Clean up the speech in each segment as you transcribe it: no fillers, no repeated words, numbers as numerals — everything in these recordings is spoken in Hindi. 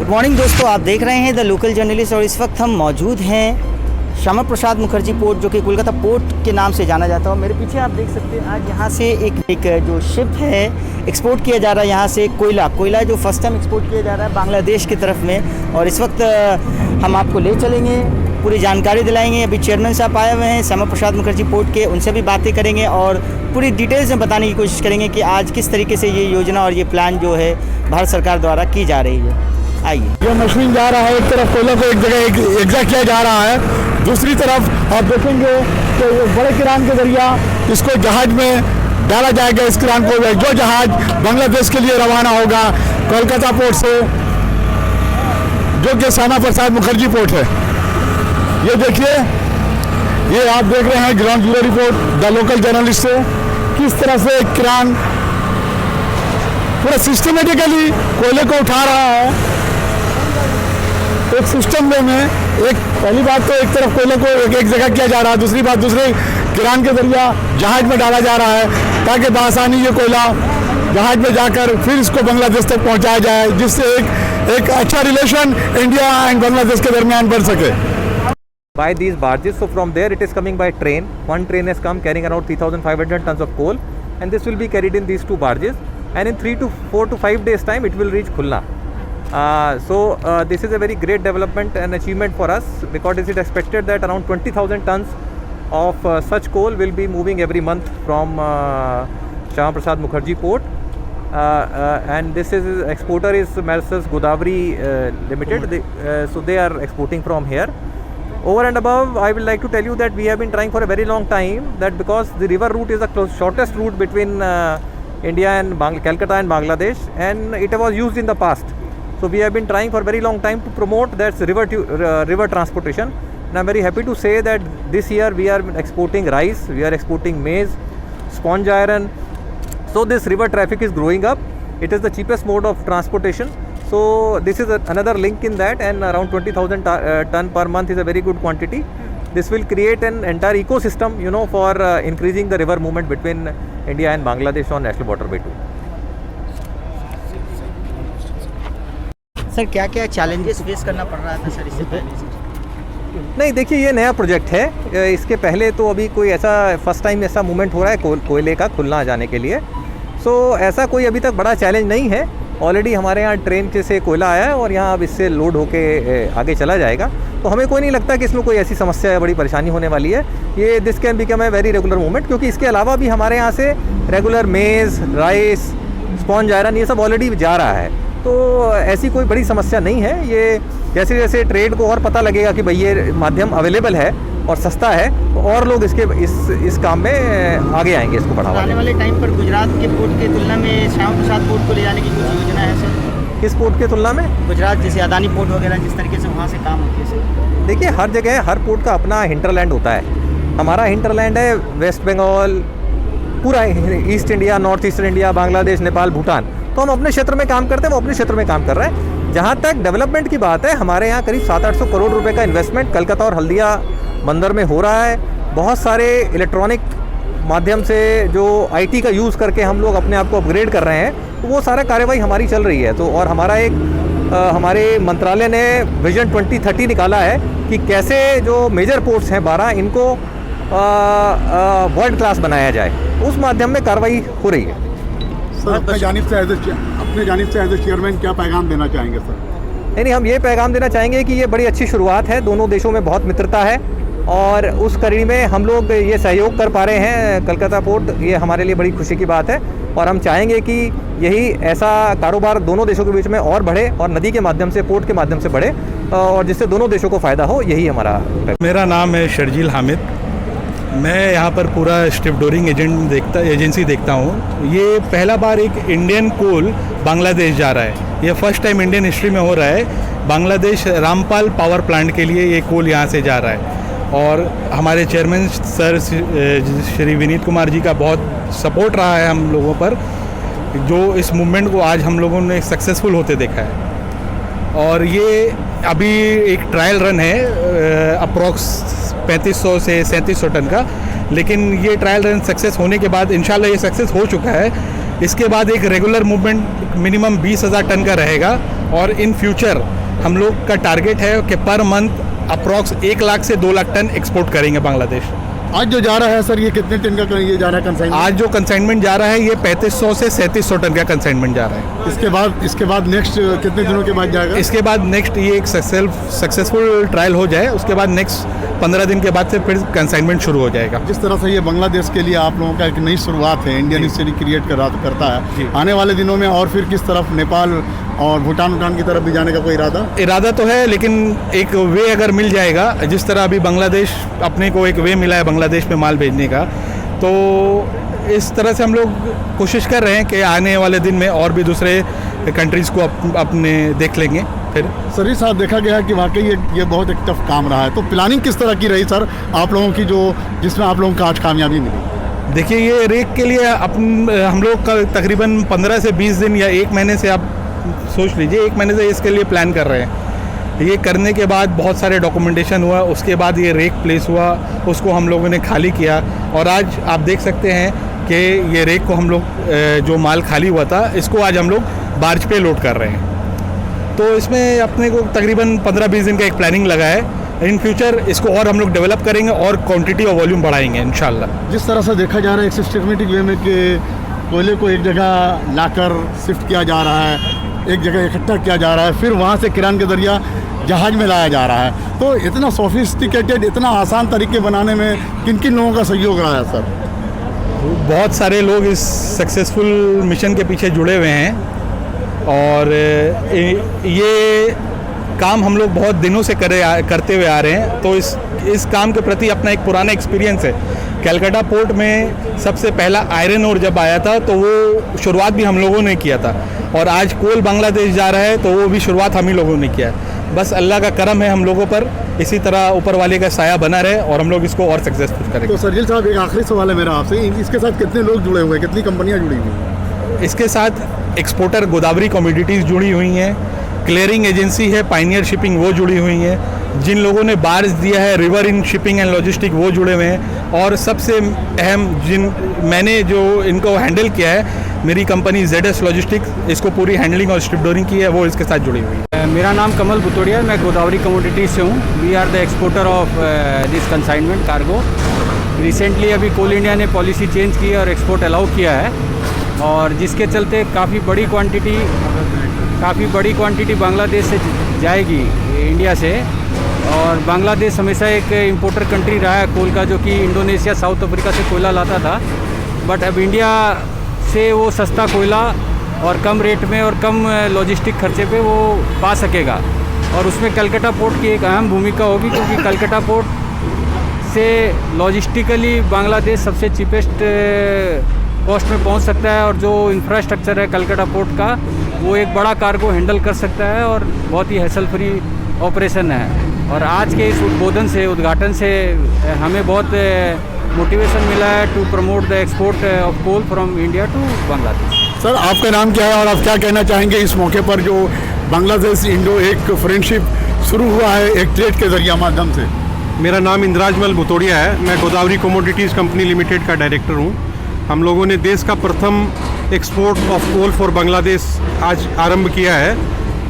मॉर्निंग दोस्तों, आप देख रहे हैं द लोकल जर्नलिस्ट और इस वक्त हम मौजूद हैं श्यामा प्रसाद मुखर्जी पोर्ट, जो कि कोलकाता पोर्ट के नाम से जाना जाता है। मेरे पीछे आप देख सकते हैं आज यहाँ से एक जो शिप है एक्सपोर्ट किया जा रहा है यहाँ से कोयला जो फर्स्ट टाइम एक्सपोर्ट किया जा रहा है बांग्लादेश की तरफ में। और इस वक्त हम आपको ले चलेंगे, पूरी जानकारी दिलाएंगे। अभी चेयरमैन साहब आए हुए हैं श्यामा प्रसाद मुखर्जी पोर्ट के, उनसे भी बातें करेंगे और पूरी डिटेल्स में बताने की कोशिश करेंगे कि आज किस तरीके से ये योजना और ये प्लान जो है भारत सरकार द्वारा की जा रही है। आइए। जो मशीन जा रहा है, एक तरफ कोयला को एक जगह एग्जैक्ट किया जा रहा है, दूसरी तरफ आप देखेंगे कि बड़े किरान के जरिया इसको जहाज में डाला जाएगा। इस किरान को जो जहाज बांग्लादेश के लिए रवाना होगा कोलकाता पोर्ट से, जो कि श्यामा प्रसाद मुखर्जी पोर्ट है। ये देखिए, ये आप देख रहे हैं ground zero report the local journalist से, किस तरह से किरान पूरा सिस्टमेटिकली कोयले को उठा रहा है एक सिस्टम वे में। एक पहली बात तो एक तरफ कोयले को एक जगह किया जा रहा है, दूसरी बात दूसरे किरान के जरिया जहाज में डाला जा रहा है ताकि बआसानी ये कोयला जहाज में जाकर फिर इसको बांग्लादेश तक पहुंचाया जाए, जिससे एक अच्छा रिलेशन इंडिया एंड बांग्लादेश के दरमियान बढ़ सके। By these barges, so from there it is coming by train. One train has come carrying around 3,500 tons of coal, and this will be carried in these two barges, and in 4 to 5 days time it will reach Khulna. This is a very great development and achievement for us, because it is expected that around 20,000 tons of such coal will be moving every month from Syama Prasad Mukherjee port, and this is exporter is Maersk Godavari Limited. They are exporting from here. Over and above, I will like to tell you that we have been trying for a very long time, that because the river route is the shortest route between India and Calcutta and Bangladesh, and it was used in the past. So we have been trying for a very long time to promote that river transportation, and I am very happy to say that this year we are exporting rice, we are exporting maize, sponge iron. So this river traffic is growing up. It is the cheapest mode of transportation. So this is another link in that, and around 20,000 ton per month is a very good quantity. This will create an entire ecosystem, for increasing the river movement between India and Bangladesh on National Waterway 2. Sir, क्या क्या चैलेंजेस फेस करना पड़ रहा था सर इससे पहले? नहीं, देखिए, ये नया प्रोजेक्ट है। इसके पहले तो अभी कोई ऐसा फर्स्ट टाइम ऐसा मूवमेंट हो रहा है कोयले का खुलना जाने के लिए। सो ऐसा कोई अभी तक बड़ा चैलेंज नहीं है। ऑलरेडी हमारे यहाँ ट्रेन से कोयला आया है और यहाँ अब इससे लोड होके आगे चला जाएगा, तो हमें कोई नहीं लगता कि इसमें कोई ऐसी समस्या या बड़ी परेशानी होने वाली है। ये this can become a very regular movement, क्योंकि इसके अलावा भी हमारे यहाँ से रेगुलर मेज़, राइस, स्पॉन्ज आयरन ये सब ऑलरेडी जा रहा है, तो ऐसी कोई बड़ी समस्या नहीं है। ये जैसे जैसे ट्रेड को और पता लगेगा कि भाई ये माध्यम अवेलेबल है और सस्ता है, तो और लोग इस काम में आगे आएंगे, इसको बढ़ावा। आने वाले टाइम पर गुजरात के पोर्ट की तुलना में श्यामा प्रसाद पोर्ट को ले जाने की कुछ योजना है सर? किस पोर्ट की तुलना में? गुजरात, जैसे अदानी पोर्ट वगैरह, जिस तरीके से वहाँ से काम होती है सर। देखिए, हर जगह हर पोर्ट का अपना हिंटरलैंड होता है। हमारा हिंटरलैंड है वेस्ट बंगाल, पूरा east India, north eastern India, Bangladesh, Nepal, Bhutan. तो हम अपने क्षेत्र में काम करते हैं, वो अपने क्षेत्र में काम कर रहे हैं। जहाँ तक डेवलपमेंट की बात है, हमारे यहाँ करीब 700-800 करोड़ रुपए का इन्वेस्टमेंट कलकत्ता और हल्दिया बंदर में हो रहा है। बहुत सारे इलेक्ट्रॉनिक माध्यम से जो आईटी का यूज़ करके हम लोग अपने आप को अपग्रेड कर रहे हैं, तो वो सारा कार्यवाही हमारी चल रही है। तो और हमारे मंत्रालय ने विजन 2030 निकाला है कि कैसे जो मेजर पोर्ट्स हैं 12, इनको वर्ल्ड क्लास बनाया जाए, उस माध्यम में कार्रवाई हो रही है। सर, अपने जानिब से एज ए चेयरमैन क्या पैगाम देना चाहेंगे सर? नहीं, हम ये पैगाम देना चाहेंगे कि ये बड़ी अच्छी शुरुआत है। दोनों देशों में बहुत मित्रता है और उस कड़ी में हम लोग ये सहयोग कर पा रहे हैं कलकत्ता पोर्ट, ये हमारे लिए बड़ी खुशी की बात है। और हम चाहेंगे कि यही ऐसा कारोबार दोनों देशों के बीच में और बढ़े और नदी के माध्यम से, पोर्ट के माध्यम से बढ़े, और जिससे दोनों देशों को फ़ायदा हो, यही हमारा। मेरा नाम है शर्जील हामिद। मैं यहाँ पर पूरा स्ट्रिप डोरिंग एजेंसी देखता हूँ। ये पहला बार एक इंडियन कोल बांग्लादेश जा रहा है। ये फर्स्ट टाइम इंडियन हिस्ट्री में हो रहा है। बांग्लादेश रामपाल पावर प्लांट के लिए ये कोल यहाँ से जा रहा है, और हमारे चेयरमैन सर श्री विनीत कुमार जी का बहुत सपोर्ट रहा है हम लोगों पर, जो इस मूवमेंट को आज हम लोगों ने सक्सेसफुल होते देखा है। और ये अभी एक ट्रायल रन है अप्रॉक्स 3500 से 3700 टन का, लेकिन ये ट्रायल रन सक्सेस होने के बाद इंशाल्लाह ये सक्सेस हो चुका है। इसके बाद एक रेगुलर मूवमेंट मिनिमम 20,000 टन का रहेगा, और इन फ्यूचर हम लोग का टारगेट है कि पर मंथ अप्रॉक्स 1 लाख से 2 लाख टन एक्सपोर्ट करेंगे बांग्लादेश। आज जो जा रहा है सर, ये कितने टन का ये जा रहा है कंसाइनमेंट? आज जो कंसाइनमेंट जा रहा है ये 3500 से 3700 टन का कंसाइनमेंट जा रहा है। इसके बाद नेक्स्ट कितने दिनों के बाद जाएगा? इसके बाद नेक्स्ट ये एक सक्सेसफुल ट्रायल हो जाए, उसके बाद नेक्स्ट 15 दिन के बाद से फिर कंसाइनमेंट शुरू हो जाएगा। जिस तरह से ये बांग्लादेश के लिए आप लोगों का एक नई शुरुआत है, इंडियन हिस्ट्री क्रिएट करता है, आने वाले दिनों में और फिर किस तरफ नेपाल और भूटान की तरफ भी जाने का कोई इरादा तो है, लेकिन एक वे अगर मिल जाएगा, जिस तरह अभी बांग्लादेश अपने को एक वे मिला है बांग्लादेश में माल भेजने का, तो इस तरह से हम लोग कोशिश कर रहे हैं कि आने वाले दिन में और भी दूसरे कंट्रीज़ को अपने देख लेंगे। फिर सर साहब, देखा गया कि वाकई ये बहुत एक टफ काम रहा है, तो प्लानिंग किस तरह की रही सर आप लोगों की, जिसमें आप लोगों को आज कामयाबी मिली? देखिए, ये रेक के लिए हम लोग का तकरीबन 15 से 20 दिन या 1 महीने से, आप सोच लीजिए 1 महीने से इसके लिए प्लान कर रहे हैं। ये करने के बाद बहुत सारे डॉक्यूमेंटेशन हुआ, उसके बाद ये रेक प्लेस हुआ, उसको हम लोगों ने खाली किया और आज आप देख सकते हैं कि ये रेक को हम लोग जो माल खाली हुआ था, इसको आज हम लोग बार्ज पे लोड कर रहे हैं। तो इसमें अपने को तकरीबन 15-20 दिन का एक प्लानिंग लगा है। इन फ्यूचर इसको और हम लोग डेवलप करेंगे और क्वांटिटी और वॉल्यूम बढ़ाएंगे इंशाल्लाह। जिस तरह से देखा जा रहा है एक सिस्टमेटिक वे में कि कोयले को एक जगह लाकर शिफ्ट किया जा रहा है, एक जगह इकट्ठा किया जा रहा है, फिर वहाँ से किरान के जरिया जहाज में लाया जा रहा है, तो इतना सोफिस्टिकेटेड, इतना आसान तरीके बनाने में किन किन लोगों का सहयोग रहा है सर? बहुत सारे लोग इस सक्सेसफुल मिशन के पीछे जुड़े हुए हैं और ये काम हम लोग बहुत दिनों से करते हुए आ रहे हैं। तो इस काम के प्रति अपना एक पुराना एक्सपीरियंस है। कलकत्ता पोर्ट में सबसे पहला आयरन ओर जब आया था तो वो शुरुआत भी हम लोगों ने किया था, और आज कोल बांग्लादेश जा रहा है तो वो भी शुरुआत हम ही लोगों ने किया है। बस अल्लाह का करम है हम लोगों पर, इसी तरह ऊपर वाले का साया बना रहे और हम लोग इसको और सक्सेसफुल करेंगे। तो सरजील साहब, एक आखिरी सवाल है मेरा आपसे, इसके साथ कितने लोग जुड़े हुए हैं, कितनी कंपनियां जुड़ी हुई हैं? इसके साथ एक्सपोर्टर गोदावरी कमोडिटीज़ जुड़ी हुई हैं, क्लियरिंग एजेंसी है पाइनियर शिपिंग वो जुड़ी हुई हैं, जिन लोगों ने बार्ज दिया है river in shipping and logistic वो जुड़े हुए हैं, और सबसे अहम मैंने जो इनको हैंडल किया है, मेरी कंपनी ZS लॉजिस्टिक्स, इसको पूरी हैंडलिंग और स्ट्रिपडोरिंग की है, वो इसके साथ जुड़ी हुई है। मेरा नाम कमल बुतोड़िया, मैं गोदावरी कमोडिटीज़ से हूँ। We are the exporter of this consignment cargo. Recently अभी कोल इंडिया ने पॉलिसी चेंज की और एक्सपोर्ट अलाउ किया है, और जिसके चलते काफ़ी बड़ी क्वांटिटी बांग्लादेश से जाएगी इंडिया से। और बांग्लादेश हमेशा एक इंपोर्टर कंट्री रहा है कोल का, जो कि इंडोनेशिया, साउथ अफ्रीका से कोयला लाता था, बट अब इंडिया से वो सस्ता कोयला और कम रेट में और कम लॉजिस्टिक खर्चे पे वो पा सकेगा। और उसमें कलकत्ता पोर्ट की एक अहम भूमिका होगी, क्योंकि कलकत्ता पोर्ट से लॉजिस्टिकली बांग्लादेश सबसे चीपेस्ट कॉस्ट में पहुंच सकता है, और जो इंफ्रास्ट्रक्चर है कलकत्ता पोर्ट का, वो एक बड़ा कार्गो हैंडल कर सकता है और बहुत ही हैसल फ्री ऑपरेशन है। और आज के इस उद्घाटन से हमें बहुत मोटिवेशन मिला है to promote the export of coal from India to Bangladesh. Sir, आपका नाम क्या है और आप क्या कहना चाहेंगे इस मौके पर जो बांग्लादेश इंडो एक फ्रेंडशिप शुरू हुआ है एक ट्रेड के जरिए माध्यम से? मेरा नाम इंद्राजमल बुतोड़िया है, मैं गोदावरी कमोडिटीज़ कंपनी लिमिटेड का डायरेक्टर हूँ। हम लोगों ने देश का प्रथम export of coal for Bangladesh आज आरंभ किया है।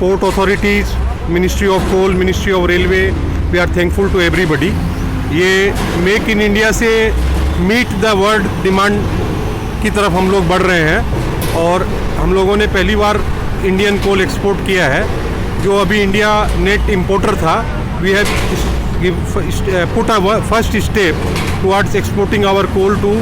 Port authorities, ministry of coal, ministry of railway, we are thankful to everybody. ये मेक इन इंडिया से मीट द वर्ल्ड डिमांड की तरफ हम लोग बढ़ रहे हैं, और हम लोगों ने पहली बार इंडियन कोल एक्सपोर्ट किया है। जो अभी इंडिया नेट इम्पोर्टर था, we have put a first step towards exporting our coal to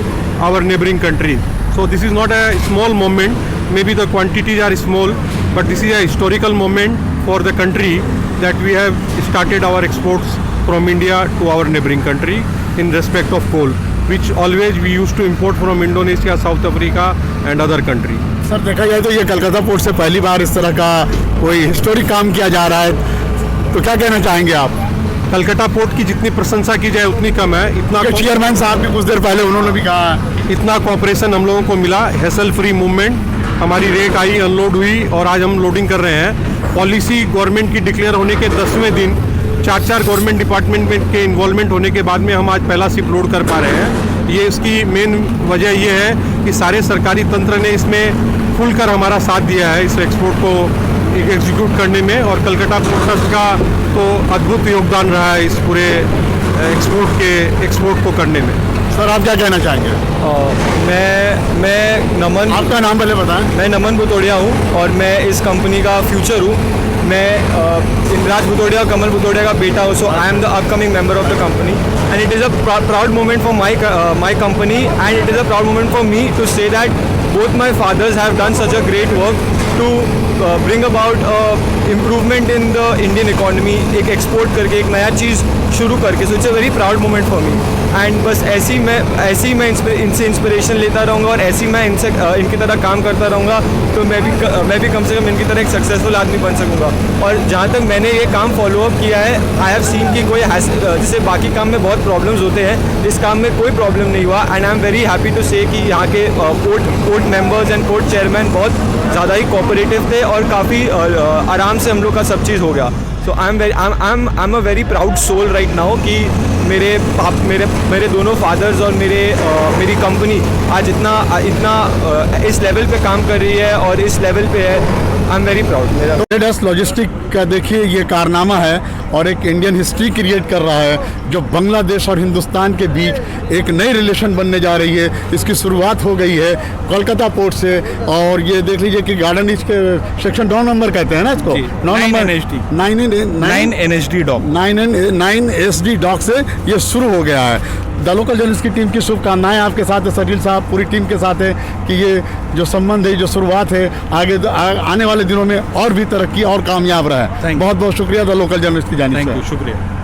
our neighboring countries. So this is not a small moment, maybe the quantities are small, but this is a historical moment for the country that we have started our exports from India to our neighboring country in respect of coal, which always we used to import from Indonesia, South Africa and other countries. Sir, देखा जाए तो ये कलकत्ता पोर्ट से पहली बार इस तरह का कोई हिस्टोरिक काम किया जा रहा है, तो क्या कहना चाहेंगे आप? कलकत्ता पोर्ट की जितनी प्रशंसा की जाए उतनी कम है। इतना चेयरमैन साहब भी कुछ देर पहले उन्होंने भी कहा, इतना कोऑपरेशन हम लोगों को मिला, हैसल फ्री मूवमेंट, हमारी रेक आई, अनलोड हुई और आज हम लोडिंग कर रहे हैं। पॉलिसी गवर्नमेंट की डिक्लेयर होने के 10वें दिन 4 गवर्नमेंट डिपार्टमेंट में के इन्वॉल्वमेंट होने के बाद में हम आज पहला शिप लोड कर पा रहे हैं। ये इसकी मेन वजह ये है कि सारे सरकारी तंत्र ने इसमें खुलकर हमारा साथ दिया है इस एक्सपोर्ट को एग्जीक्यूट करने में, और कलकत्ता पोर्ट ट्रस्ट का तो अद्भुत योगदान रहा है इस पूरे एक्सपोर्ट को करने में। सर आप क्या कहना चाहेंगे? मैं नमन, आपका नाम पहले बताएं। मैं नमन भुतोड़िया हूँ और मैं इस कंपनी का फ्यूचर हूँ। मैं इंद्राज भुतोड़िया और कमल भुतोड़िया का बेटा हूँ, so I am the upcoming member of the company and it is a proud moment for my company and it is a proud moment for me to say that both my fathers have done such a great work to bring about improvement in the Indian economy, एक एक्सपोर्ट करके एक नया चीज़ शुरू करके, so it's a very proud moment for me. And बस ऐसे ही मैं इनसे इंस्पिरेशन लेता रहूँगा और ऐसे ही मैं इनकी तरह काम करता रहूँगा, तो मैं भी कम से कम इनकी तरह एक सक्सेसफुल आदमी बन सकूँगा। और जहाँ तक मैंने ये काम फॉलो अप किया है, आई हैव सीन कि कोई जैसे बाकी काम में बहुत प्रॉब्लम्स होते हैं, इस काम में कोई प्रॉब्लम नहीं हुआ and I am very happy to say कि यहाँ के port members and port chairman बहुत ज़्यादा ही कोऑपरेटिव थे और काफ़ी आराम से हम लोग का सब चीज़ हो गया। So I am a very proud soul right now कि मेरे दोनों फादर्स और मेरी कंपनी आज इतना इस लेवल पे काम कर रही है और इस लेवल पे है। आई एम वेरी प्राउड। मेरा ट्रेडर्स लॉजिस्टिक का देखिए ये कारनामा है और एक इंडियन हिस्ट्री क्रिएट कर रहा है जो बांग्लादेश और हिंदुस्तान के बीच एक नई रिलेशन बनने जा रही है। इसकी शुरुआत हो गई है कोलकाता पोर्ट से, और ये देख लीजिए कि गार्डन इसके सेक्शन 9 नंबर कहते हैं ना इसको, 9 NSD डॉक से ये शुरू हो गया है। द लोकल जर्नलिस्ट की टीम की शुभकामनाएं आपके साथ है, सजील साहब पूरी टीम के साथ है कि ये जो संबंध है, जो शुरुआत है, आने वाले दिनों में और भी तरक्की और कामयाब रहा है। बहुत बहुत शुक्रिया द लोकल जर्नलिस्ट की जानिब से। शुक्रिया।